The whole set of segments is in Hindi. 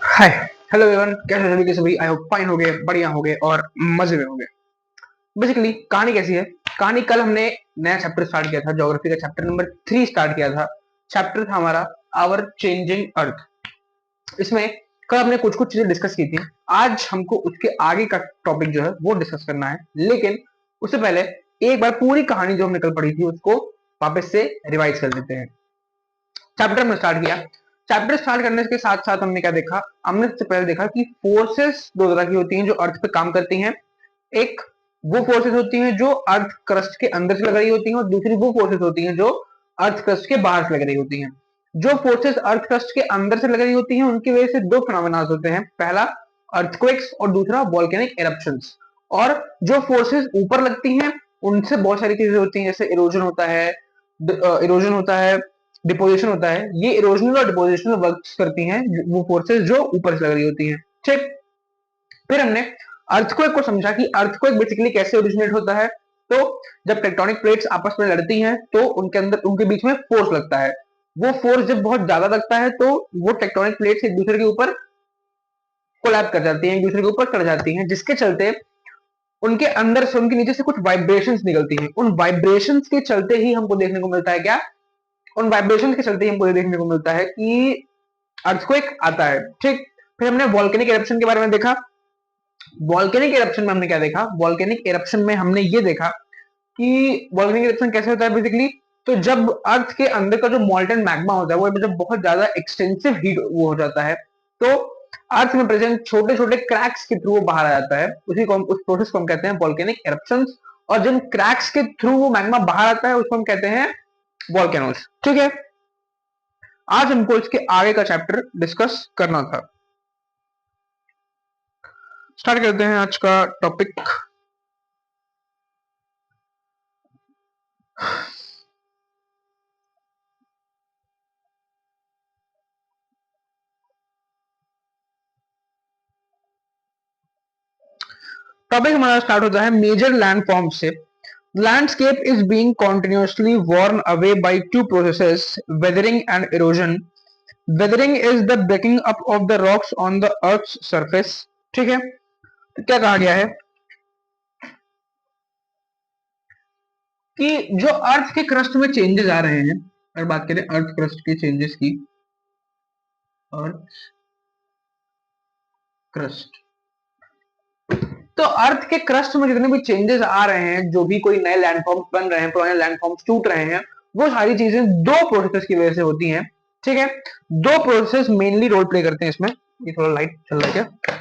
हाय, हेलो एवरीवन, कैसे सभी के सभी? आई होप फाइन हो गए, बढ़िया हो गए और मजे में हो गए। बेसिकली कहानी कैसी है? कहानी कल हमने नया चैप्टर स्टार्ट किया था, ज्योग्राफी का चैप्टर नंबर 3 स्टार्ट किया था। चैप्टर था हमारा आवर चेंजिंग अर्थ। इसमें कल हमने कुछ कुछ चीजें डिस्कस की थी। आज हमको उसके आगे का टॉपिक जो है वो डिस्कस करना है, लेकिन उससे पहले एक बार पूरी कहानी जो हमने कल पढ़ी थी उसको वापस से रिवाइज कर लेते हैं। चैप्टर में स्टार्ट किया। चैप्टर स्टार्ट करने के साथ साथ हमने क्या देखा? हमने सबसे पहले देखा कि फोर्सेस दो तरह की होती हैं जो अर्थ पे काम करती हैं। एक वो फोर्सेस होती हैं जो अर्थ क्रस्ट के अंदर से लग रही होती हैं, और दूसरी वो फोर्सेस होती हैं जो अर्थ क्रस्ट के बाहर से लग रही होती हैं। जो फोर्सेस अर्थ क्रस्ट के अंदर से लग रही होती हैं उनकी वजह से दो फिनोमेना होते हैं। पहला अर्थक्वेक्स और दूसरा वोल्केनिक इरप्शंस। और जो फोर्सेस ऊपर लगती हैं उनसे बहुत सारी चीजें होती हैं, जैसे इरोजन होता है, डिपोजिशन होता है। ये इरोजनल और डिपोजिशनल वर्क्स करती हैं वो फोर्सेस जो ऊपर से लग रही होती हैं। ठीक। फिर हमने अर्थक्वेक को समझा कि अर्थक्वेक बेसिकली कैसे ओरिजिनेट होता है। तो जब टेक्टोनिक प्लेट्स आपस में लड़ती हैं तो उनके अंदर उनके बीच में फोर्स लगता है। वो फोर्स जब बहुत ज्यादा लगता है तो वो टेक्टोनिक प्लेट्स एक दूसरे के ऊपर कोलैप कर जाती हैं, एक दूसरे के ऊपर चढ़ जाती हैं, जिसके चलते उनके अंदर से उनके नीचे से कुछ वाइब्रेशंस निकलती हैं। उन वाइब्रेशंस के चलते ही हमको देखने को मिलता है क्या? उन वाइब्रेशन के चलते ही हमको ये देखने को मिलता है कि अर्थक्वेक आता है। ठीक। फिर हमने वॉल्केनिक एरप्शन के बारे में देखा। वॉल्केनिक एरप्शन में हमने क्या देखा? वॉल्केनिक एरप्शन में हमने ये देखा कि वॉल्केनिक एरप्शन कैसे होता है बेसिकली। तो जब अर्थ के अंदर का जो मॉल्टन मैग्मा होता है वो जब बहुत ज्यादा एक्सटेंसिव हीट वो हो जाता है, तो अर्थ में प्रेजेंट छोटे छोटे क्रैक्स के थ्रू वो बाहर आ जाता है। उस प्रोसेस को हम कहते हैं वॉल्केनिक एरप्शंस। और जिन क्रैक्स के थ्रू वो मैग्मा बाहर आता है उसको हम कहते हैं वॉल्केनोस। ठीक है। आज हमको इसके आगे का चैप्टर डिस्कस करना था। स्टार्ट करते हैं आज का टॉपिक। टॉपिक हमारा स्टार्ट होता है मेजर लैंड फॉर्म से। Landscape is being continuously worn away by two processes, weathering and erosion. Weathering is the breaking up of the rocks on the earth's surface. ठीक है। तो क्या कहा गया है कि जो अर्थ के क्रस्ट में चेंजेस आ रहे हैं, अगर बात करें अर्थ क्रस्ट के चेंजेस की, अर्थ क्रस्ट, तो अर्थ के क्रस्ट में जितने भी चेंजेस आ रहे हैं, जो भी कोई नए लैंडफॉर्म्स बन रहे हैं, पुराने लैंडफॉर्म्स टूट रहे हैं, वो सारी चीजें दो प्रोसेस की वजह से होती हैं। ठीक है। दो प्रोसेस मेनली रोल प्ले करते हैं इसमें। ये थोड़ा लाइट चल रहा है क्या?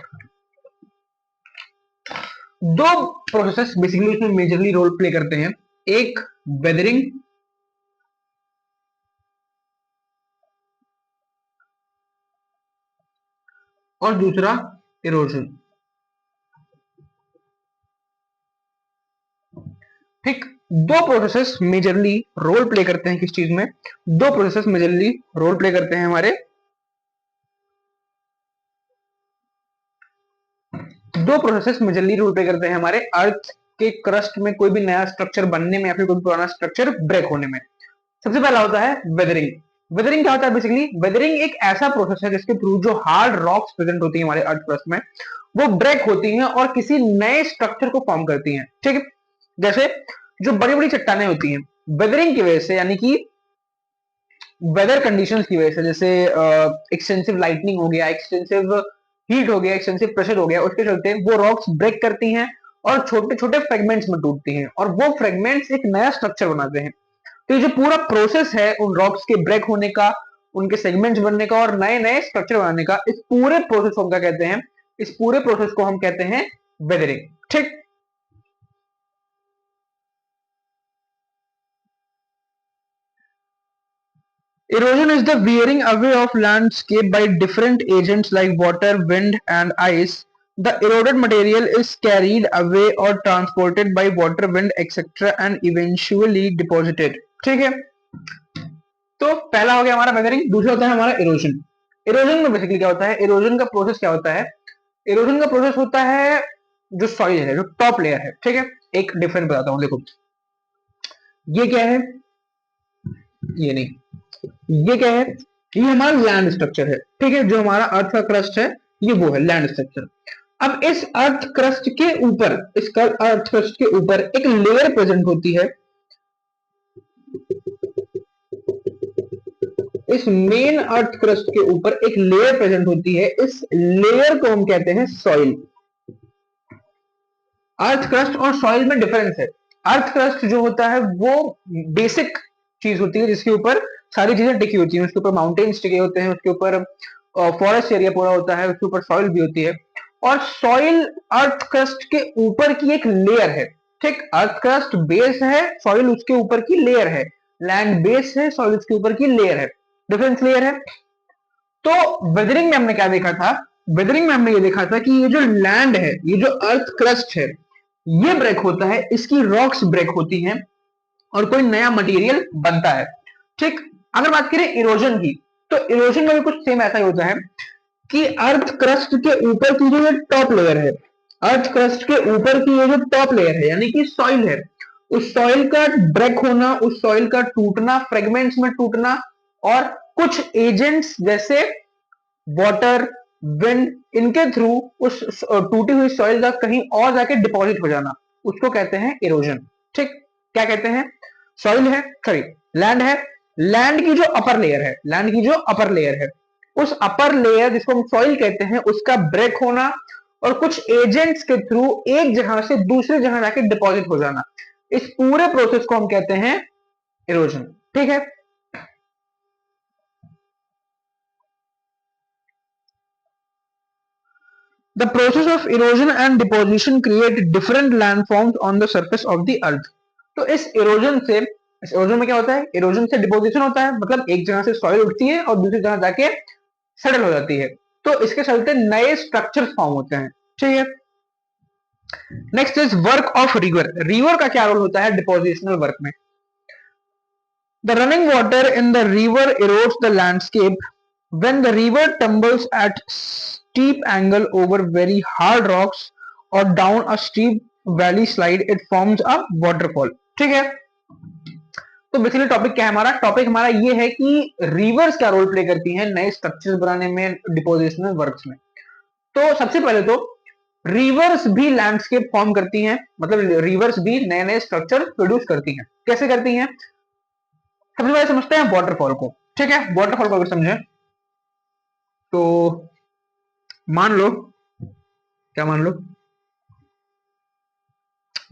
दो प्रोसेस बेसिकली इसमें मेजरली रोल प्ले करते हैं। एक वेदरिंग और दूसरा इरोजन। ठीक। दो प्रोसेसेस मेजरली रोल प्ले करते हैं किस चीज में? दो प्रोसेसेस मेजरली रोल प्ले करते हैं हमारे, दो प्रोसेसेस मेजरली रोल प्ले करते हैं हमारे अर्थ के क्रस्ट में कोई भी नया स्ट्रक्चर बनने में या फिर कोई पुराना स्ट्रक्चर ब्रेक होने में। सबसे पहला होता है वेदरिंग। वेदरिंग क्या होता है बेसिकली? वेदरिंग एक ऐसा प्रोसेस है जिसके थ्रू जो हार्ड रॉक्स प्रेजेंट होती है हमारे अर्थ क्रस्ट में वो ब्रेक होती हैं और किसी नए स्ट्रक्चर को फॉर्म करती हैं। ठीक है। जैसे जो बड़ी बड़ी चट्टाने होती हैं, वेदरिंग की वजह से, यानी कि वेदर कंडीशंस की वजह से, जैसे एक्सटेंसिव लाइटनिंग हो गया, एक्सटेंसिव हीट हो गया, एक्सटेंसिव प्रेशर हो गया, उसके चलते वो रॉक्स ब्रेक करती हैं और छोटे छोटे फ्रेगमेंट्स में टूटती हैं और वो फ्रेगमेंट्स एक नया स्ट्रक्चर बनाते हैं। तो ये जो पूरा प्रोसेस है उन रॉक्स के ब्रेक होने का, उनके सेगमेंट्स बनने का और नए नए स्ट्रक्चर बनाने का, इस पूरे प्रोसेस को हम क्या कहते हैं? इस पूरे प्रोसेस को हम कहते हैं वेदरिंग। ठीक। Erosion is the wearing away of landscape by different agents like water, wind, and ice. The eroded material is carried away or transported by water, wind, etc. and eventually deposited. ठीक है। तो पहला हो गया हमारा वेदरिंग, दूसरा होता है हमारा इरोजन। इरोजन में बेसिकली क्या होता है? इरोजन का प्रोसेस क्या होता है? इरोजन का प्रोसेस होता है जो सॉइल है, जो टॉप लेयर है। ठीक है। एक डिफरेंट बताता हूं, देखो ये क्या है, ये नहीं, ये क्या है, ये हमारा लैंड स्ट्रक्चर है, ठीक है, जो हमारा अर्थ का क्रस्ट है ये वो है लैंड स्ट्रक्चर। अब इस अर्थ क्रस्ट के ऊपर, इस अर्थ क्रस्ट के ऊपर एक लेयर प्रेजेंट होती है, इस मेन अर्थ क्रस्ट के ऊपर एक लेयर प्रेजेंट होती है, इस लेयर को हम कहते हैं सॉइल। अर्थ क्रस्ट और सॉइल में डिफरेंस है। अर्थ क्रस्ट जो होता है वो बेसिक चीज होती है जिसके ऊपर सारी चीजें टिकी होती हैं, उसके ऊपर माउंटेन्स टिके होते हैं, उसके ऊपर फॉरेस्ट एरिया पूरा होता है, उसके ऊपर सॉइल भी होती है। और सॉइल अर्थ क्रस्ट के ऊपर की एक लेयर है, ठीक, अर्थ क्रस्ट बेस है, सॉइल उसके ऊपर की लेयर है, लैंड बेस है, सॉइल उसके ऊपर की लेयर है, डिफरेंस लेयर है। तो वेदरिंग में हमने क्या देखा था, वेदरिंग में हमने ये देखा था कि ये जो लैंड है, ये जो अर्थ क्रस्ट है, ये ब्रेक होता है, इसकी रॉक्स ब्रेक होती हैं और कोई नया मटेरियल बनता है, ठीक। अगर बात करें इरोजन की, तो इरोजन में भी कुछ सेम ऐसा ही होता है कि अर्थ क्रस्ट के ऊपर की जो टॉप लेयर है, अर्थ क्रस्ट के ऊपर की ये जो टॉप लेयर है यानी कि सॉइल है, उस सॉइल का ब्रेक होना, उस सॉइल का टूटना, फ्रेगमेंट्स में टूटना, और कुछ एजेंट्स जैसे वाटर, विंड, इनके थ्रू उस टूटी हुई सॉइल का कहीं और जाके डिपॉजिट हो जाना, उसको कहते हैं इरोजन, ठीक। क्या कहते हैं, सॉइल है, सॉरी लैंड है, लैंड की जो अपर लेयर है, लैंड की जो अपर लेयर है, उस अपर लेयर जिसको हम सॉइल कहते हैं, उसका ब्रेक होना और कुछ एजेंट्स के थ्रू एक जगह से दूसरी जगह जाके डिपॉजिट हो जाना, इस पूरे प्रोसेस को हम कहते हैं इरोजन, ठीक है। The process of erosion and deposition create different landforms on the surface of the earth. तो इस इरोजन में क्या होता है, इरोजन से डिपोजिशन होता है, मतलब एक जगह से सॉइल उठती है और दूसरी जगह जाके सेटल हो जाती है, तो इसके चलते नए स्ट्रक्चर फॉर्म होते हैं, ठीक है। Next is work of river. River का क्या रोल होता है डिपोजिशनल वर्क में। The running water in the river erodes the landscape. When the river tumbles at steep angle over very hard rocks or down a steep valley slide, it forms a waterfall. ठीक है, तो बेसिकली टॉपिक क्या है हमारा, टॉपिक हमारा ये है कि रिवर्स क्या रोल प्ले करती हैं नए स्ट्रक्चर्स बनाने में, डिपोजिशनल वर्क्स में। तो सबसे पहले तो रिवर्स भी लैंडस्केप फॉर्म करती हैं, मतलब रिवर्स भी नए नए स्ट्रक्चर प्रोड्यूस करती हैं। कैसे करती हैं, सबसे पहले समझते हैं वाटरफॉल को, ठीक है। वाटरफॉल को अगर समझे तो मान लो, क्या मान लो,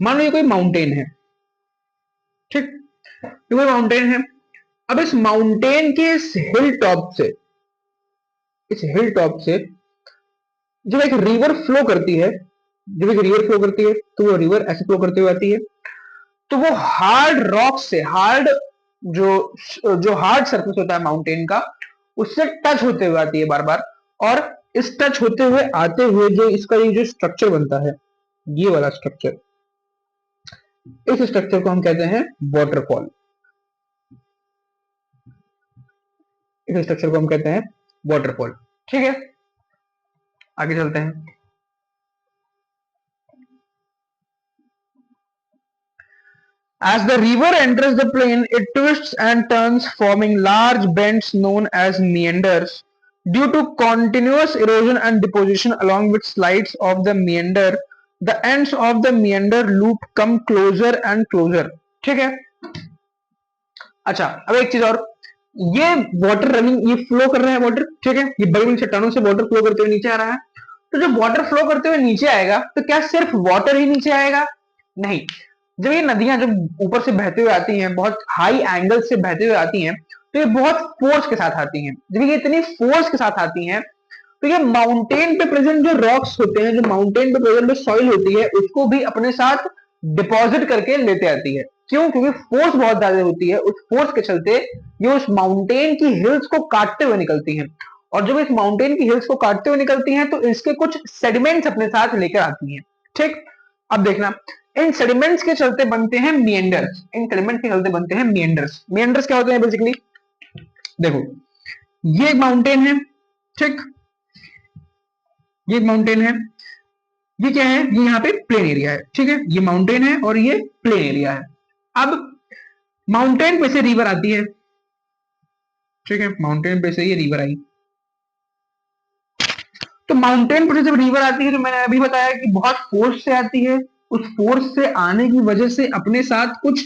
मान लो ये कोई माउंटेन है, ठीक, ये कोई माउंटेन है। अब इस माउंटेन के इस हिल टॉप से, इस हिल टॉप से जब एक रिवर फ्लो करती है, जब एक रिवर फ्लो करती है तो वो रिवर ऐसे फ्लो करते हुए आती है, तो वो हार्ड रॉक से, हार्ड जो जो हार्ड सरफेस होता है माउंटेन का, उससे टच होते हुए आती है बार बार, और इस टच होते हुए आते हुए जो इसका ये जो स्ट्रक्चर बनता है, ये वाला स्ट्रक्चर, इस स्ट्रक्चर को हम कहते हैं वाटरफॉल, इस स्ट्रक्चर को हम कहते हैं वाटरफॉल, ठीक है। आगे चलते हैं। As the river enters the plain, it twists and turns, forming large bends known as meanders. Due to continuous erosion and deposition along with slides of the meander, the ends of the meander loop come closer and closer. ठीक है, अच्छा अब एक चीज और, ये वाटर रनिंग, ये फ्लो कर रहा है वाटर, ठीक है, ये बड़ी बड़ी चट्टानों से वाटर फ्लो करते हुए नीचे आ रहा है। तो जब वाटर फ्लो करते हुए नीचे आएगा तो क्या सिर्फ वाटर ही नीचे आएगा, नहीं, जब ये नदियां जब ऊपर से बहते हुए आती हैं, बहुत हाई एंगल से बहते हुए आती हैं, तो ये बहुत फोर्स के साथ आती हैं। जब ये इतनी फोर्स के साथ आती हैं तो ये माउंटेन पे प्रेजेंट जो रॉक्स होते हैं, जो माउंटेन पे प्रेजेंट जो सॉइल होती है, उसको भी अपने साथ डिपॉजिट करके लेते आती है। क्यों, क्योंकि फोर्स बहुत ज्यादा होती है, उस फोर्स के चलते ये उस माउंटेन की हिल्स को काटते हुए निकलती हैं, और जब इस माउंटेन की हिल्स को काटते हुए निकलती हैं तो इसके कुछ सेडिमेंट्स अपने साथ लेकर आती हैं, ठीक। अब देखना, इन सेडिमेंट्स के चलते बनते हैं मिएंडर्स, इन सेडिमेंट के चलते बनते हैं मिएंडर्स। मिएंडर्स क्या होते हैं बेसिकली, देखो ये एक माउंटेन है, ठीक, ये एक माउंटेन है, ये क्या है, ये यहाँ पे प्लेन एरिया है, ठीक है, ये माउंटेन है और ये प्लेन एरिया है। अब माउंटेन में से रिवर आती है, ठीक है, माउंटेन पे से ये रिवर आई। तो माउंटेन पर जब रिवर आती है तो मैंने अभी बताया कि बहुत फोर्स से आती है। उस फोर्स से आने की वजह से अपने साथ कुछ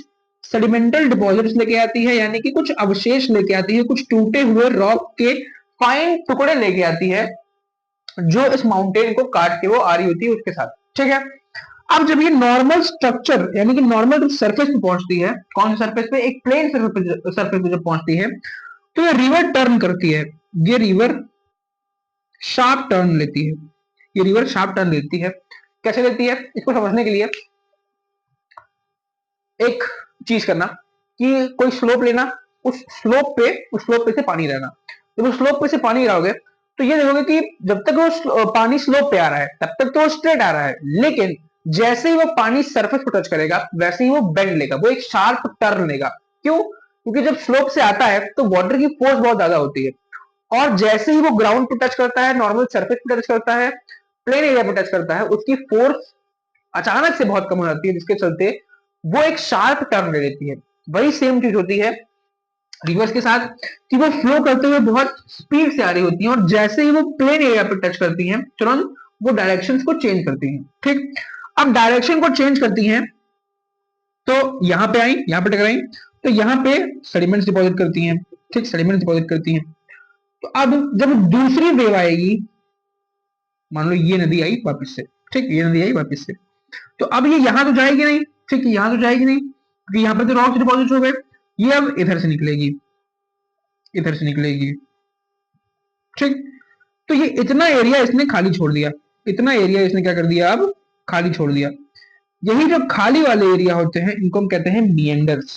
सेडिमेंटल डिपॉजिट्स लेके आती है, यानी कि कुछ अवशेष लेके आती है, कुछ टूटे हुए रॉक के फाइन टुकड़े लेके आती है, जो इस माउंटेन को काट के वो आ रही होती है उसके साथ। ठीक है, अब जब ये नॉर्मल स्ट्रक्चर यानी कि नॉर्मल सरफेस पे पहुंचती है, कौन से सरफेस पे, एक प्लेन सरफेस पे जब पहुंचती है तो ये रिवर टर्न करती है। ये रिवर शार्प टर्न लेती है। ये रिवर शार्प टर्न लेती है। कैसे लेती है, इसको समझने के लिए एक चीज करना कि कोई स्लोप लेना, उस स्लोप पे से पानी रहना। जब उस स्लोप पे से पानी रहोगे तो ये देखोगे कि जब तक वो पानी स्लोप पे आ रहा है तब तक तो वो स्ट्रेट आ रहा है, लेकिन जैसे ही वो पानी सरफेस को टच करेगा वैसे ही वो बेंड लेगा, वो एक शार्प टर्न लेगा। क्यों? क्योंकि जब स्लोप से आता है तो वाटर की फोर्स बहुत ज्यादा होती है, और जैसे ही वो ग्राउंड पे टच करता है, नॉर्मल सरफेस पे टच करता है, प्लेन एरिया पे टच करता है, उसकी फोर्स अचानक से बहुत कम हो जाती है, जिसके चलते वो एक शार्प टर्न ले लेती है। वही सेम चीज होती है रिवर्स के साथ कि वो फ्लो करते हुए बहुत स्पीड से आ रही होती है, और जैसे ही वो प्लेन एरिया पे टच करती हैं तुरंत वो डायरेक्शंस को चेंज करती हैं। ठीक, अब डायरेक्शन को चेंज करती हैं तो यहां पे आई, यहां पे टकराई, तो यहां पे सेडिमेंट्स डिपॉजिट करती हैं। ठीक, सेडिमेंट्स डिपॉजिट करती हैं। तो अब जब दूसरी वेव आएगी, मान लो ये नदी आई वापस से, ठीक, ये नदी आई वापस से, तो अब ये यहां तो जाएगी नहीं। ठीक, यहां तो जाएगी नहीं क्योंकि यहां पे तो रॉक्स डिपॉजिट हो गए। ये अब इधर से निकलेगी, इधर से निकलेगी। ठीक, तो ये इतना एरिया इसने खाली छोड़ दिया, इतना एरिया इसने क्या कर दिया, अब खाली छोड़ दिया। यही जो खाली वाले एरिया होते हैं इनको हम कहते हैं मिएंडर्स।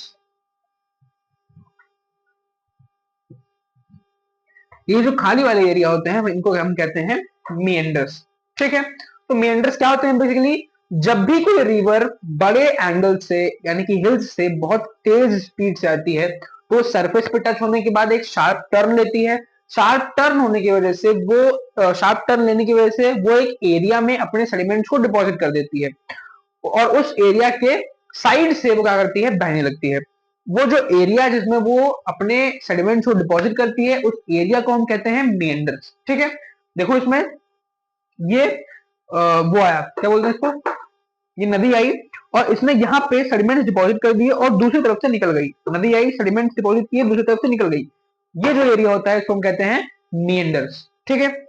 ये जो खाली वाले एरिया होते हैं इनको हम कहते हैं मिएंडर्स। ठीक है, तो मिएंडर्स क्या होते हैं बेसिकली, जब भी कोई रिवर बड़े एंगल से यानी कि हिल्स से बहुत तेज स्पीड से आती है तो सरफेस पे टच होने के बाद एक शार्प टर्न लेती है। शार्प टर्न होने की वजह से वो शार्प टर्न लेने की वजह से वो एक एरिया में अपने सेडिमेंट्स को डिपॉजिट कर देती है, और उस एरिया के साइड से वो क्या करती है, बहने लगती है। वो जो एरिया जिसमें वो अपने सेडिमेंट्स को डिपॉजिट करती है उस एरिया को हम कहते हैं मेंडर्स। ठीक है, देखो इसमें ये वो आया, क्या बोलते हैं इसको, ये नदी आई और इसने यहाँ पे सेडिमेंट्स डिपॉजिट कर दिए और दूसरी तरफ से निकल गई। नदी आई, सेडिमेंट्स डिपॉजिट किए, दूसरी तरफ से निकल गई। ये जो एरिया होता है इसको हम कहते हैं मेंडर्स। ठीक है,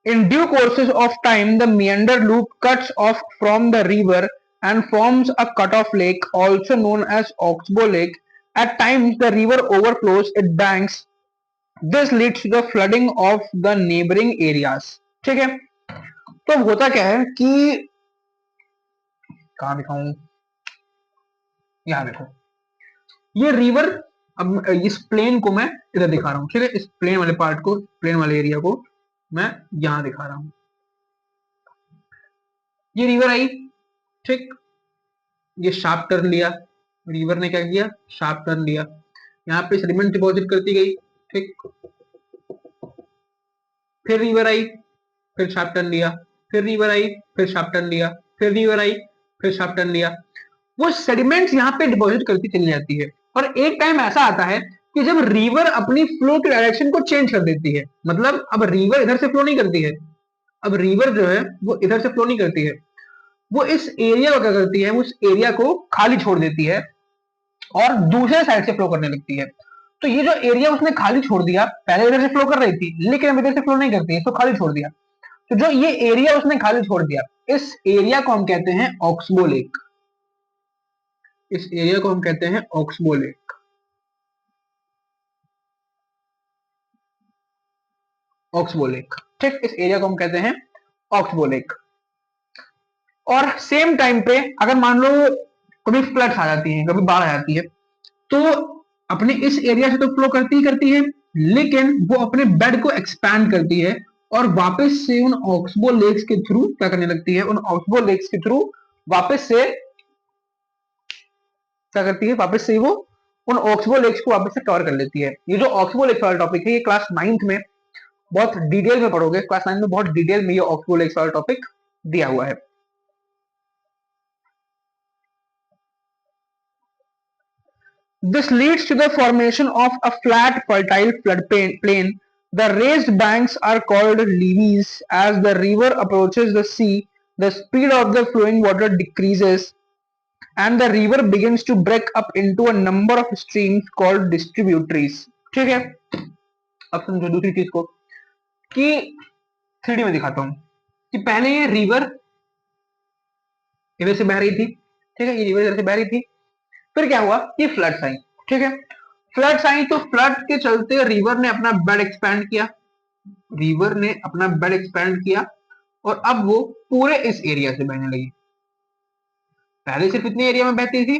in due courses of time, the meander loop cuts off from the river and forms a cut-off lake, also known as Oxbow Lake. At times, the river overflows its banks. This leads to the flooding of the neighboring areas. ठीक है, तो अब होता क्या है कि, कहाँ दिखाऊं, यहाँ देखो, ये रिवर, अब इस प्लेन को मैं इधर दिखा रहा हूँ। ठीक है, इस प्लेन वाले पार्ट को, प्लेन वाले एरिया को मैं यहाँ दिखा रहा हूँ। ये रिवर आई, ठीक, ये शार्प टर्न लिया, रिवर ने क्या किया, शार्प टर्न लिया, यहाँ पे सेडिमेंट डिपॉजिट करती गई। ठीक, फिर रिवर आई, फिर शार्प टर्न लिया, फिर रिवर आई, फिर शार्प टर्न लिया, फिर रिवर आई, फिर शार्प टर्न लिया। वो सेडिमेंट्स यहाँ पे डिपॉजिट करती चली जाती है, और एक टाइम ऐसा आता है कि जब रिवर अपनी फ्लो की डायरेक्शन को चेंज कर देती है। मतलब अब रिवर इधर से फ्लो नहीं करती है, अब रिवर जो है वो इधर से फ्लो नहीं करती है, वो इस एरिया को क्या करती है, उस एरिया को खाली छोड़ देती है और दूसरे साइड से फ्लो करने लगती है। तो ये जो एरिया उसने खाली छोड़ दिया, पहले इधर से फ्लो कर रही थी लेकिन अब इधर से फ्लो नहीं करती है, तो खाली छोड़ दिया। तो जो ये एरिया उसने खाली छोड़ दिया, इस एरिया को हम कहते हैं ऑक्सबो लेक। इस एरिया को हम कहते हैं ऑक्सबो लेक। ऑक्सबो लेक, ठीक, इस एरिया को हम कहते हैं ऑक्सबो लेक। और सेम टाइम पे अगर मान लो कभी फ्लड्स आ जाती हैं, कभी बाढ़ आ जाती है, तो अपने इस एरिया से तो फ्लो करती ही करती है, लेकिन वो अपने बेड को एक्सपैंड करती है और वापस से उन ऑक्सबो लेक्स के थ्रू क्या करने लगती है, उन ऑक्सबो लेक्स के थ्रू वापस से क्या करती है, वापस से वो उन ऑक्सबो लेक्स को वापस से कवर कर लेती है। ये जो ऑक्सबो लेक्स वाला टॉपिक है, ये क्लास 9th में बहुत डिटेल में पढ़ोगे, क्लास 9 में बहुत डिटेल में ये ऑक्सबो लेक्स वाला टॉपिक दिया हुआ है। This leads to the formation of a flat, fertile floodplain. The raised banks are called levees. As the river approaches the sea, the speed of the flowing water decreases, and the river begins to break up into a number of streams called distributaries. ठीक है, अब समझो दूसरी चीज को कि 3D में दिखाता हूं कि पहले ये रिवर इधर से बह रही थी, ठीक है, ये रिवर इधर से बह रही थी, फिर क्या हुआ, ये फ्लड्स आई, ठीक है, फ्लड्स आई तो फ्लड के चलते रिवर ने अपना बेड एक्सपैंड किया, रिवर ने अपना बेड एक्सपैंड किया और अब वो पूरे इस एरिया से बहने लगी। पहले सिर्फ इतने एरिया में बहती थी,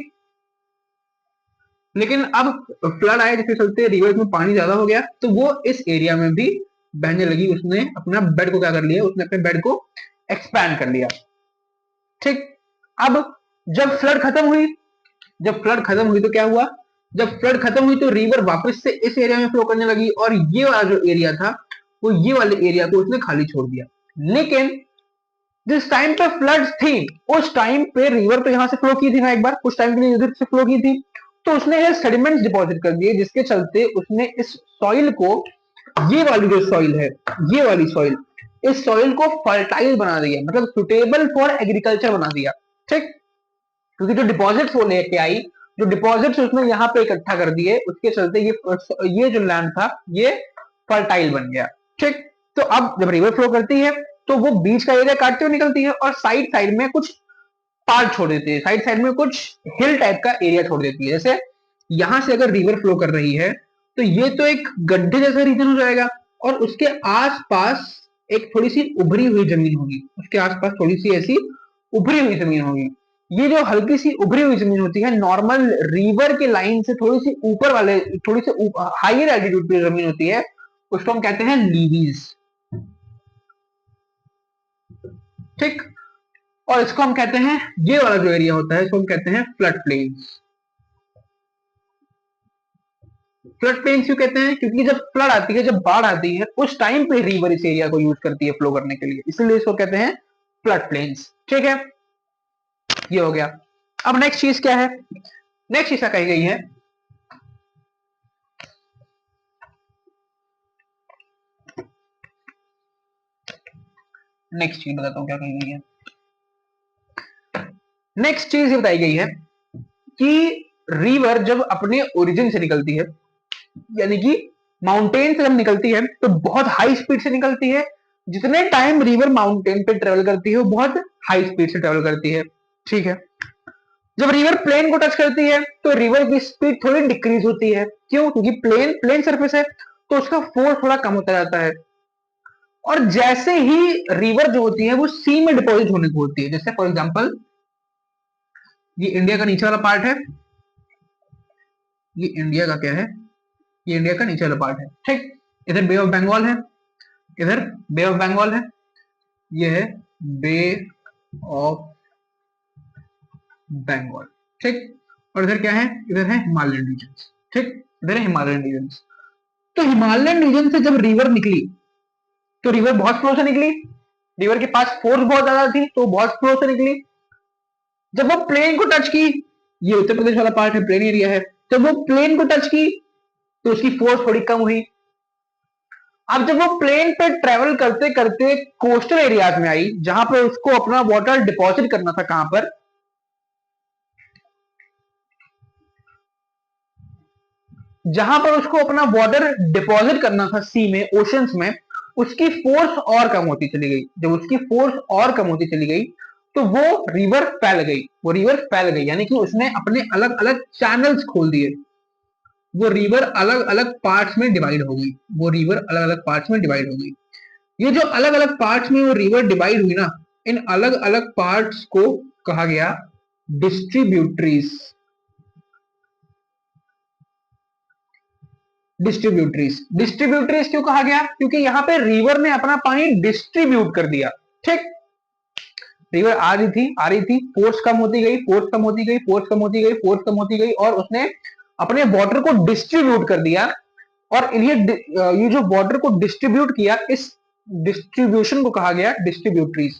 लेकिन अब फ्लड आया जिसके चलते रिवर में पानी ज्यादा हो गया तो वो इस एरिया में भी बहने लगी। उसने अपना बेड को क्या कर लिया, उसने अपने बेड को एक्सपैंड कर लिया। ठीक, अब जब फ्लड खत्म हुई तो क्या हुआ, जब फ्लड खत्म हुई तो रिवर वापस से इस एरिया में फ्लो करने लगी और ये वाला जो एरिया था वो ये वाले एरिया को उसने खाली छोड़ दिया। लेकिन जिस टाइम पे फ्लड थी उस टाइम पे रिवर तो यहां से फ्लो की थी ना, एक बार कुछ टाइम के लिए इधर से फ्लो की थी, तो उसने ये सेडिमेंट्स डिपॉजिट कर दिए जिसके चलते उसने इस सॉइल को, ये वाली जो सॉइल है, ये वाली सॉइल, इस सॉइल को फर्टाइल बना दिया, मतलब सुटेबल फॉर एग्रीकल्चर बना दिया। ठीक, क्योंकि जो डिपॉजिट्स वो लेके आई, जो डिपॉजिट्स उसने यहाँ पे इकट्ठा कर दिए, उसके चलते ये जो लैंड था ये फर्टाइल बन गया। ठीक, तो अब जब रिवर फ्लो करती है तो वो बीच का एरिया काटते हुए निकलती है और साइड साइड में कुछ पार्ट छोड़ देती है, साइड साइड में कुछ हिल टाइप का एरिया छोड़ देती है। जैसे यहां से अगर रिवर फ्लो कर रही है तो ये तो एक गड्ढे जैसा रीजन हो जाएगा और उसके आसपास एक थोड़ी सी उभरी हुई जमीन होगी, उसके आसपास थोड़ी सी ऐसी उभरी हुई जमीन होगी। ये जो हल्की सी उभरी हुई जमीन होती है नॉर्मल रिवर के लाइन से थोड़ी सी ऊपर वाले, थोड़ी सी हाइयर एल्टीट्यूड पे जमीन होती है, उसको हम कहते हैं लीवीज। ठीक, और इसको हम कहते हैं, ये वाला जो एरिया होता है इसको हम कहते हैं फ्लड प्लेन्स। फ्लड प्लेन्स क्यों कहते हैं, क्योंकि जब फ्लड आती है, जब बाढ़ आती है, उस टाइम पे रिवर इस एरिया को यूज करती है फ्लो करने के लिए, इसलिए इसको कहते हैं फ्लड प्लेन्स। ठीक है, ये हो गया। अब नेक्स्ट चीज क्या है, नेक्स्ट चीज क्या कही गई है, नेक्स्ट चीज बताता हूं क्या कही गई है। नेक्स्ट चीज ये बताई गई है कि रिवर जब अपने ओरिजिन से निकलती है, यानी कि माउंटेन से जब निकलती है तो बहुत हाई स्पीड से निकलती है। जितने टाइम रिवर माउंटेन पे ट्रेवल करती है वो बहुत हाई स्पीड से ट्रेवल करती है। ठीक है, जब रिवर प्लेन को टच करती है तो रिवर की स्पीड थोड़ी डिक्रीज होती है। क्यों, क्योंकि प्लेन सरफेस है तो उसका फोर्स थोड़ा कम होता जाता है। और जैसे ही रिवर जो होती है वो सी में डिपॉजिट होने को होती है, जैसे फॉर एग्जांपल ये इंडिया का नीचे वाला पार्ट है, ये इंडिया का क्या है, ये इंडिया का नीचे वाला पार्ट है। ठीक, इधर बे ऑफ बंगाल है, इधर बे ऑफ बंगाल है, ये है बे ऑफ बंगाल। ठीक, और इधर क्या है, इधर है हिमालयन रीजन। ठीक, इधर है हिमालयन रीजन। तो हिमालयन रीजन से जब रिवर निकली तो रिवर बहुत फ्लो से निकली, रिवर के पास फोर्स बहुत ज्यादा थी तो बहुत फ्लो से निकली। जब वो प्लेन को टच की, ये उत्तर प्रदेश वाला पार्ट है, प्लेन एरिया है, जब वो प्लेन को टच की तो उसकी फोर्स थोड़ी कम हुई। अब जब वो प्लेन पे ट्रेवल करते करते कोस्टल एरियाज में आई जहां पर उसको अपना वाटर डिपॉजिट करना था, कहां पर, जहां पर उसको अपना वाटर डिपॉजिट करना था सी में, ओशंस में, उसकी फोर्स और कम होती चली गई। जब उसकी फोर्स और कम होती चली गई तो वो रिवर फैल गई, वो रिवर फैल गई, यानी कि उसने अपने अलग अलग चैनल्स खोल दिए। वो रिवर अलग अलग पार्ट्स में डिवाइड हो गई, वो रिवर अलग अलग पार्ट्स में डिवाइड हो गई। ये जो अलग अलग पार्ट्स में वो रिवर डिवाइड हुई ना, इन अलग अलग पार्ट्स को कहा गया डिस्ट्रीब्यूटरीज। डिस्ट्रीब्यूटरीज क्यों कहा गया, क्योंकि यहाँ पे रिवर ने अपना पानी डिस्ट्रीब्यूट कर दिया। ठीक, रिवर आ रही थी, फोर्स कम होती गई, फोर्स कम होती गई, फोर्स कम होती गई, फोर्स कम होती गई, और उसने अपने वाटर को डिस्ट्रीब्यूट कर दिया। और ये जो वाटर को डिस्ट्रीब्यूट किया, इस डिस्ट्रीब्यूशन को कहा गया डिस्ट्रीब्यूटरीज।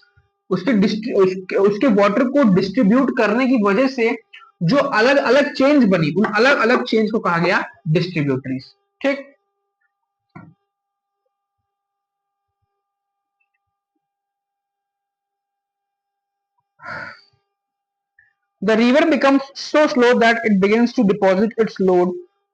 उसके वाटर को डिस्ट्रीब्यूट करने की वजह से जो अलग अलग चेंज बनी, उन अलग अलग चेंज को कहा गया डिस्ट्रीब्यूटरीज। ठीक। The river becomes so slow that it begins to deposit its load.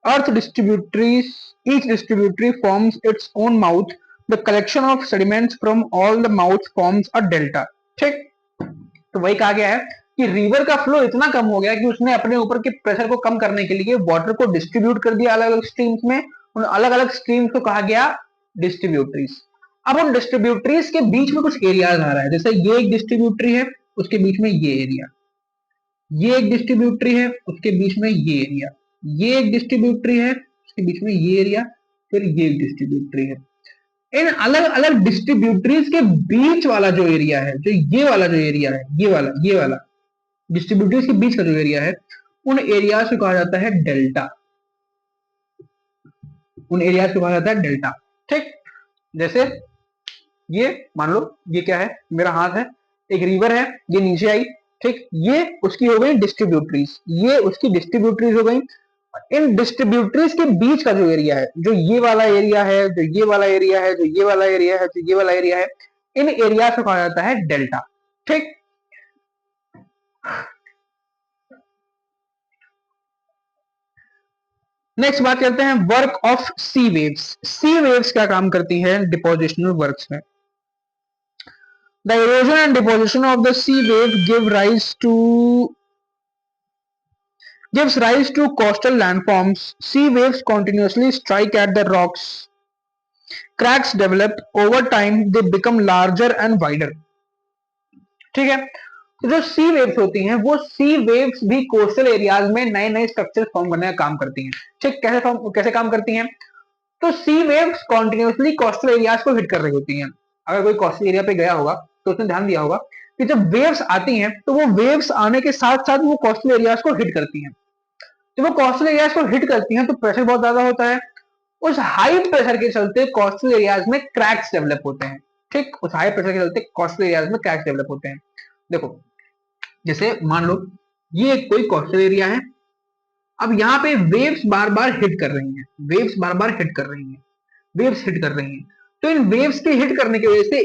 Earth distributaries, each distributary forms its own mouth. The collection of sediments from all the mouths forms a delta. ठीक। तो वही कहा गया है कि रिवर का फ्लो इतना कम हो गया कि उसने अपने ऊपर के प्रेशर को कम करने के लिए वाटर को डिस्ट्रीब्यूट कर दिया अलग अलग स्ट्रीम्स में। उन अलग अलग स्ट्रीम्स को कहा गया डिस्ट्रीब्यूटरीज। अब उन डिस्ट्रीब्यूटरीज के बीच में कुछ एरियाज आ रहा है, जैसे ये एक डिस्ट्रीब्यूटरी है, उसके बीच में ये एरिया, ये एक डिस्ट्रीब्यूटरी है, उसके बीच में ये एरिया, ये एक डिस्ट्रीब्यूटरी है, उसके बीच में ये एरिया, फिर ये एक डिस्ट्रीब्यूटरी है। इन अलग अलग डिस्ट्रीब्यूटरीज के बीच वाला जो एरिया है, जो ये वाला जो एरिया है, ये वाला डिस्ट्रीब्यूटरीज के बीच का जो एरिया है, उन एरियाज को कहा जाता है डेल्टा। उन एरियाज को कहा जाता है डेल्टा। ठीक। जैसे ये मान लो, ये क्या है, मेरा हाथ है, एक रिवर है, ये नीचे आई, ठीक, ये उसकी हो गई डिस्ट्रीब्यूटरीज, ये उसकी डिस्ट्रीब्यूटरीज हो गई। इन डिस्ट्रीब्यूटरीज के बीच का जो एरिया है, जो ये वाला एरिया है, जो ये वाला एरिया है, जो ये वाला एरिया है, जो ये वाला एरिया है, इन एरिया को कहा जाता है डेल्टा। ठीक। नेक्स्ट बात करते हैं work of sea waves. Sea waves क्या काम करती है डिपोजिशनल वर्क्स में? The erosion and deposition of the sea wave gives rise to coastal landforms. Sea waves continuously strike at the rocks. Cracks develop over time. They become larger and wider. ठीक है। तो जो सी वेव्स होती हैं, वो सी वेव्स भी कोस्टल एरियाज में नए नए स्ट्रक्चर फॉर्म करने का काम करती हैं। ठीक। कैसे काम करती हैं? तो सी वेव्स कॉन्टिन्यूसली कोस्टल एरियाज को हिट कर रही होती हैं। अगर कोई कोस्टल एरिया पे गया होगा तो उसने ध्यान दिया होगा कि जब वेव्स आती हैं तो वो वेव्स आने के साथ साथ वो कोस्टल एरियाज को हिट करती हैं। जब वो कोस्टल एरियाज को हिट करती हैं तो प्रेशर बहुत ज्यादा होता है। उस हाई प्रेशर के चलते कोस्टल एरियाज में क्रैक्स डेवलप होते हैं। ठीक। उस हाई प्रेशर के चलते कोस्टल एरियाज में क्रैक्स डेवलप होते हैं। देखो, जैसे मान लो ये कोई कोस्टल एरिया है, अब यहाँ पे वेव्स बार बार हिट कर रही हैं, वेव्स बार बार हिट कर रही हैं, वेव्स हिट कर रही हैं। तो इन वेव्स के हिट करने की वजह से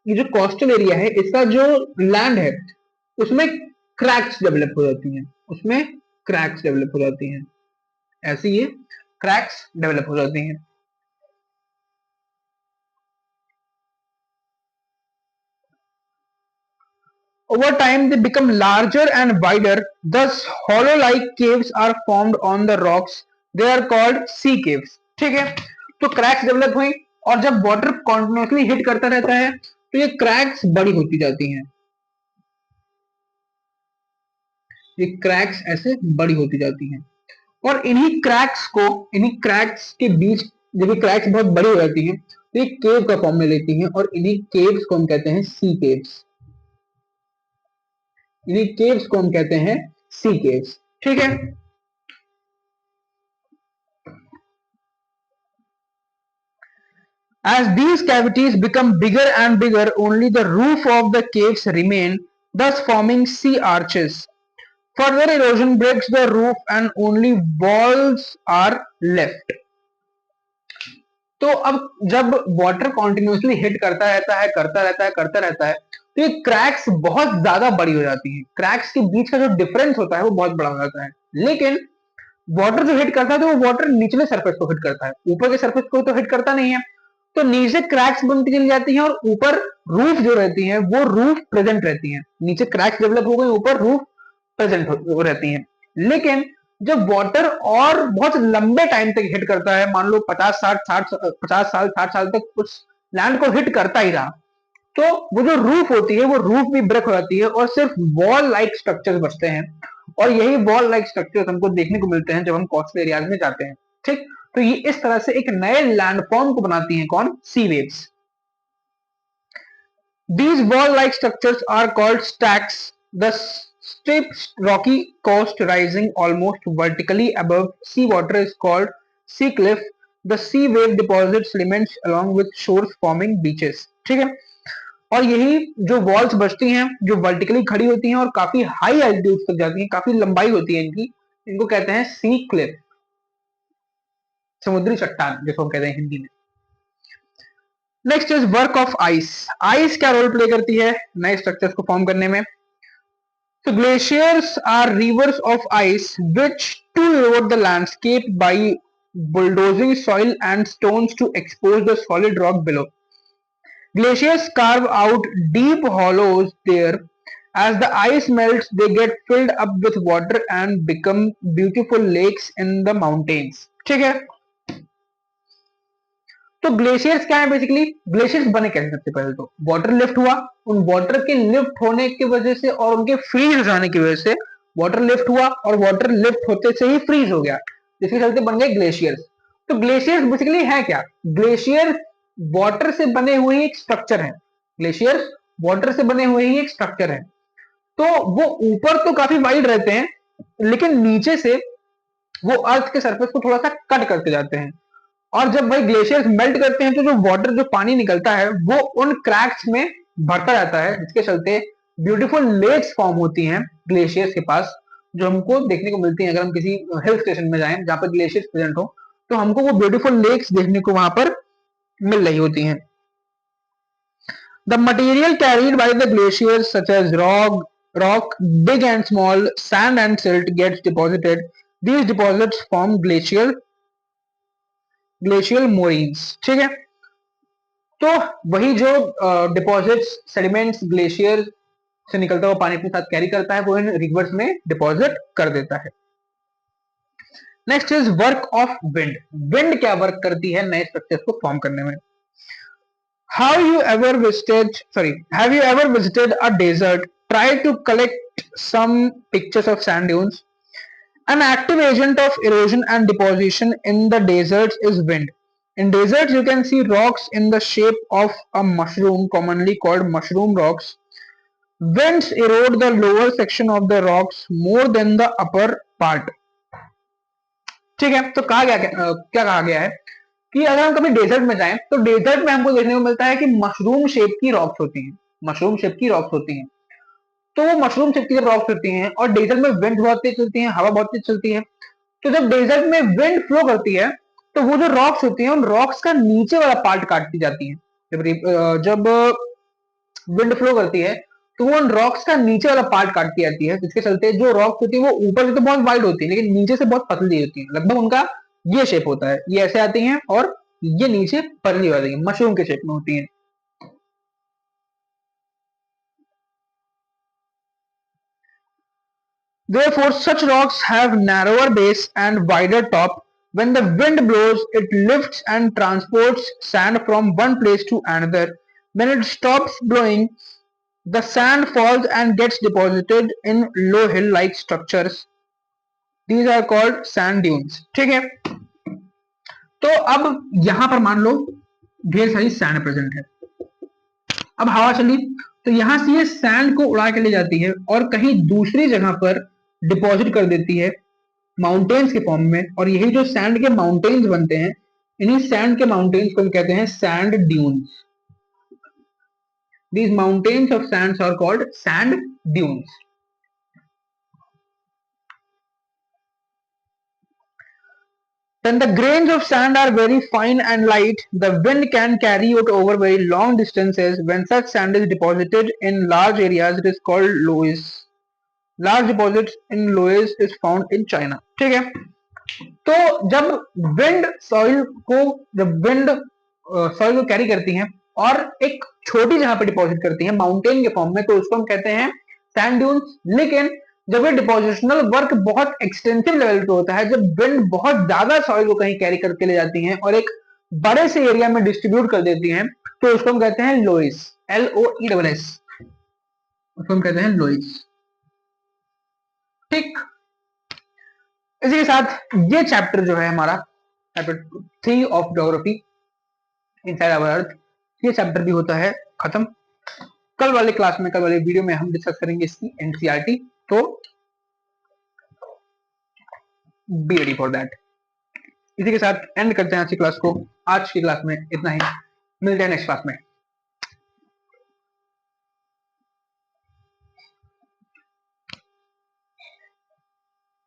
ये जो कोस्टल एरिया है, इसका जो लैंड है, उसमें क्रैक्स डेवलप हो जाती हैं, उसमें क्रैक्स डेवलप हो जाती हैं, ऐसे ये क्रैक्स डेवलप हो जाती हैं। Over time, they become larger and wider. Thus, hollow-like caves are formed on the rocks. They are called sea caves. ठीक है। तो क्रैक्स डेवलप हुई, और जब वाटर कॉन्टिन्यूसली हिट करता रहता है तो ये क्रैक्स बड़ी होती जाती हैं, ये क्रैक्स ऐसे बड़ी होती जाती हैं। और इन्हीं क्रैक्स के बीच जब ये क्रैक्स बहुत बड़ी हो जाती हैं तो ये केव का फॉर्म ले लेती हैं, और इन्हीं केव्स को हम कहते हैं सी केव्स। इन्हीं केव्स को हम कहते हैं सी केव्स। ठीक है। As these cavities become bigger and bigger, only the roof of the caves remain, thus forming sea arches. Further erosion breaks the roof and only walls are left. तो अब जब वाटर कॉन्टिन्यूसली हिट करता रहता है तो ये क्रैक्स बहुत ज्यादा बड़ी हो जाती हैं। क्रैक्स के बीच का जो डिफरेंस होता है वो बहुत बड़ा हो जाता है। लेकिन वाटर जो हिट करता है तो वो वाटर निचले सरफेस को हिट करता है, ऊपर के सरफेस को तो हिट करता नहीं है। तो नीचे क्रैक्स बनती चली जाती हैं, और ऊपर रूफ जो रहती है वो रूफ प्रेजेंट रहती है। नीचे क्रैक्स डेवलप हो गई, ऊपर रूफ प्रेजेंट रहती है। लेकिन जब वाटर और बहुत लंबे टाइम तक हिट करता है, मान लो 50 साल तक उस लैंड को हिट करता ही रहा, तो वो जो रूफ होती है वो रूफ भी ब्रेक हो जाती है, और सिर्फ वॉल लाइक स्ट्रक्चर्स बचते हैं। और यही वॉल लाइक स्ट्रक्चर्स हमको देखने को मिलते हैं जब हम कोस्टल एरियाज में जाते हैं। ठीक। तो ये इस तरह से एक नए लैंडफॉर्म को बनाती हैं, कौन? सी waves. These wall-like structures are called stacks. The steep rocky coast rising almost vertically above seawater is called sea cliff. The sea wave deposits limits along with shores forming beaches. ठीक है, और यही जो वॉल्स बचती हैं जो वर्टिकली खड़ी होती हैं और काफी हाई एल्टीट्यूड तक जाती हैं, काफी लंबाई होती है इनकी, इनको कहते हैं सी क्लिफ, समुद्री चट्टान जिसको हम कहते हैं हिंदी में। Next is work of ice. Ice क्या रोल प्ले करती है नए स्ट्रक्चर्स को फॉर्म करने में? So glaciers are rivers of ice which to erode the landscape by bulldozing soil and stones to expose the solid rock below. Glaciers carve out deep hollows there. As the ice melts, they get filled up with water and become beautiful lakes in the mountains. ठीक है, तो ग्लेशियर्स क्या है बेसिकली? ग्लेशियर्स बने कैसे? सबसे पहले तो वाटर लिफ्ट हुआ, उन वाटर के लिफ्ट होने की वजह से और उनके फ्रीज हो जाने की वजह से वाटर लिफ्ट हुआ और वाटर लिफ्ट होते से ही फ्रीज हो गया, जिसके चलते बन गए ग्लेशियर्स। तो ग्लेशियर्स बेसिकली है क्या? ग्लेशियर वाटर से बने हुए एक स्ट्रक्चर है। ग्लेशियर्स वाटर से बने हुए ही एक स्ट्रक्चर है। तो वो ऊपर तो काफी वाइड रहते हैं, लेकिन नीचे से वो अर्थ के सरफेस को थोड़ा सा कट करते जाते हैं, और जब भाई ग्लेशियर्स मेल्ट करते हैं तो जो वाटर जो पानी निकलता है वो उन क्रैक्स में भरता जाता है, जिसके चलते ब्यूटीफुल लेक्स फॉर्म होती हैं ग्लेशियर्स के पास, जो हमको देखने को मिलती हैं। अगर हम किसी हिल स्टेशन में जाएं जहां पर ग्लेशियर्स प्रेजेंट हो तो हमको वो ब्यूटीफुल लेक्स देखने को वहां पर मिल रही होती हैं। The material carried by the glaciers such as rock, big and small, sand and silt gets deposited. These deposits form glacial moraines. ठीक है, तो वही जो डिपॉजिट्स सेडिमेंट्स ग्लेशियर से निकलता हुआ पानी अपने साथ कैरी करता है वो इन रिवर्स में डिपॉजिट कर देता है। Next is work of wind. Wind क्या वर्क करती है नए स्ट्रक्चर्स को फॉर्म करने में? Have you ever visited a desert, try to collect some pictures of sand dunes? An active agent of erosion and deposition in the deserts is wind. In deserts, you can see rocks in the shape of a mushroom, commonly called mushroom rocks. Winds erode the lower section of the rocks more than the upper part. ठीक है, तो क्या कहा गया है कि अगर हम कभी डेजर्ट में जाएं तो डेजर्ट में हमको देखने को मिलता है कि मशरूम शेप की रॉक्स होती हैं, मशरूम शेप की रॉक्स होती हैं। तो वो मशरूम शेप की जब रॉक्स होती हैं और डेजर्ट में विंड बहुत तेज चलती है, हवा बहुत तेज चलती है, तो जब डेजर्ट में विंड फ्लो करती है तो वो जो रॉक्स होती हैं उन रॉक्स का नीचे वाला पार्ट काटती जाती है। जब विंड फ्लो करती है तो वो उन रॉक्स का नीचे वाला पार्ट काटती जाती है, जिसके चलते जो रॉक्स होती है वो ऊपर से तो बहुत वाइड होती है लेकिन नीचे से बहुत पतली होती है। लगभग उनका ये शेप होता है, ये ऐसे आती हैं और ये नीचे पतली हो जाती है, मशरूम के शेप में होती है। Therefore, such rocks have narrower base and wider top. When the wind blows, it lifts and transports sand from one place to another. When it stops blowing, the sand falls and gets deposited in low hill-like structures. These are called sand dunes. ठीक है, तो अब यहां पर मान लो ढेर सारी सैंड प्रेजेंट है। अब हवा चली तो यहां से ये सैंड को उड़ा के ले जाती है और कहीं दूसरी जगह पर डिपॉजिट कर देती है माउंटेन्स के फॉर्म में, और यही जो सैंड के माउंटेन्स बनते हैं इन्हीं सैंड के माउंटेन्स को हम कहते हैं sand dunes. These mountains of sands are called sand dunes. When the grains of sand are very fine and light, the wind can carry it over very long distances. When such sand is deposited in large areas, it is called loess. Large deposits in loess is found in China. ठीक है, तो जब विंड सॉइल को कैरी करती है और एक छोटी जगह पे डिपॉजिट करती है माउंटेन के फॉर्म में, तो उसको हम कहते हैं सैंड ड्यून्स। लेकिन जब ये डिपोजिशनल वर्क बहुत एक्सटेंसिव लेवल पे होता है, जब विंड बहुत ज्यादा सॉइल को कहीं कैरी करके ले जाती है और एक बड़े से एरिया में डिस्ट्रीब्यूट कर देती है, तो उसको हम कहते हैं लोइस, LOESS, उसको हम कहते हैं लोइस। ठीक, इसी के साथ ये चैप्टर जो है हमारा chapter 3 of geography inside our earth, ये चैप्टर भी होता है खत्म। कल वाले क्लास में, कल वाले वीडियो में हम डिस्कस करेंगे इसकी एनसीईआरटी, तो बी रेडी फॉर दैट। इसी के साथ एंड करते हैं आज की क्लास को। आज की क्लास में इतना ही, मिलते हैं नेक्स्ट क्लास में।